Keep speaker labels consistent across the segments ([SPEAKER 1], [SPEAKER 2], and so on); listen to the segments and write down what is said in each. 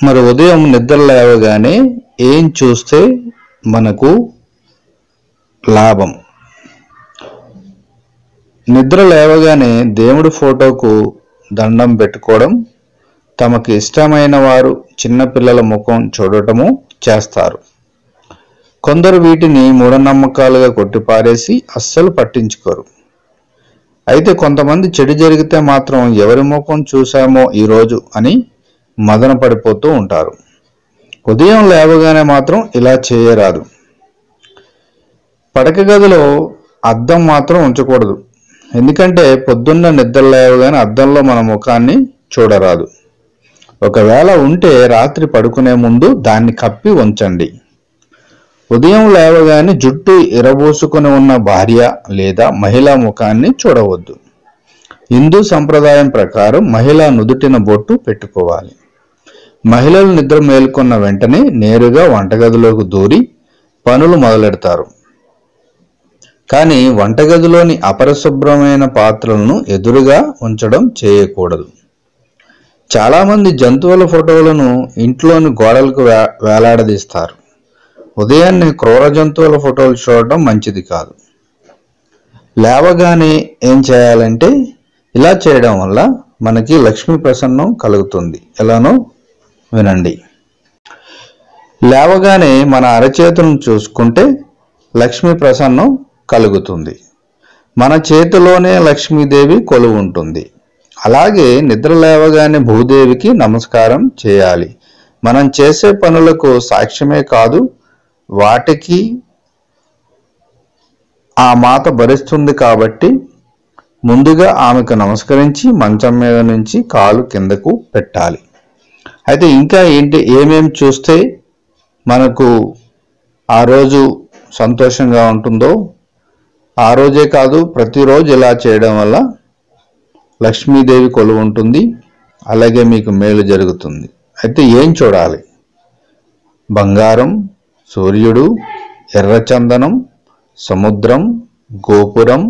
[SPEAKER 1] మరి ఉదయం నిద్ర లేవగానే ఏం చూస్తే మనకు లాభం? నిద్ర లేవగానే దేవుడి ఫోటోకు దండం పెట్టుకోవడం, తమకు ఇష్టమైన వారు చిన్నపిల్లల ముఖం చూడటము చేస్తారు. కొందరు వీటిని మూఢనమ్మకాలుగా కొట్టిపారేసి అస్సలు పట్టించుకోరు. అయితే కొంతమంది చెడు జరిగితే మాత్రం ఎవరి ముఖం చూశామో ఈరోజు అని మదన పడిపోతూ ఉంటారు. ఉదయం లేవగానే మాత్రం ఇలా చేయరాదు. పడక గదిలో అద్దం మాత్రం ఉంచకూడదు. ఎందుకంటే పొద్దున్న నిద్ర లేవగానే అద్దంలో మన ముఖాన్ని చూడరాదు. ఒకవేళ ఉంటే రాత్రి పడుకునే ముందు దాన్ని కప్పి ఉంచండి. ఉదయం లేవగానే జుట్టు ఇరబోసుకుని ఉన్న భార్య లేదా మహిళా ముఖాన్ని చూడవద్దు. హిందూ సంప్రదాయం ప్రకారం మహిళ నుదుటిన బొట్టు పెట్టుకోవాలి. మహిళలు నిద్ర మేలుకున్న వెంటనే నేరుగా వంటగదిలోకి దూరి పనులు మొదలెడతారు. కానీ వంటగదిలోని అపరిశుభ్రమైన పాత్రలను ఎదురుగా ఉంచడం చేయకూడదు. చాలామంది జంతువుల ఫోటోలను ఇంట్లోని గోడలకు వేలాడదీస్తారు. ఉదయాన్నే క్రూర జంతువుల ఫోటోలు చూడటం మంచిది కాదు. లేవగానే ఏం చేయాలంటే, ఇలా చేయడం వల్ల మనకి లక్ష్మీ ప్రసన్నం కలుగుతుంది. ఎలానో వినండి. లేవగానే మన అరచేతులను చూసుకుంటే లక్ష్మీ ప్రసన్నం కలుగుతుంది. మన చేతిలోనే లక్ష్మీదేవి కొలువు ఉంటుంది. అలాగే నిద్ర లేవగానే భూదేవికి నమస్కారం చేయాలి. మనం చేసే పనులకు సాక్ష్యమే కాదు, వాటికి ఆ మాత భరిస్తుంది. కాబట్టి ముందుగా ఆమెకు నమస్కరించి మంచం మీద నుంచి కాలు కిందకు పెట్టాలి. అయితే ఇంకా ఏమేం చూస్తే మనకు ఆ రోజు సంతోషంగా ఉంటుందో, ఆ రోజే కాదు ప్రతిరోజు ఇలా చేయడం వల్ల లక్ష్మీదేవి కొలువు ఉంటుంది. అలాగే మీకు మేలు జరుగుతుంది. అయితే ఏం చూడాలి? బంగారం, సూర్యుడు, ఎర్రచందనం, సముద్రం, గోపురం,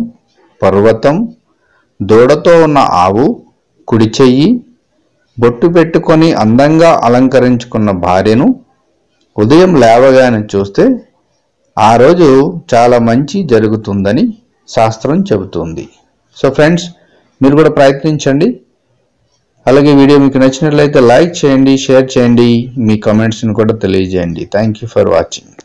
[SPEAKER 1] పర్వతం, దూడతో ఉన్న ఆవు, కుడి చెయ్యి, బొట్టు పెట్టుకొని అందంగా అలంకరించుకున్న భార్యను ఉదయం లేవగానే చూస్తే ఆ రోజు చాలా మంచి జరుగుతుందని శాస్త్రం చెబుతుంది. సో ఫ్రెండ్స్, మీరు కూడా ప్రయత్నించండి. అలాగే వీడియో మీకు నచ్చినట్లయితే లైక్ చేయండి, షేర్ చేయండి, మీ కామెంట్స్ని కూడా తెలియజేయండి. Thank you for watching.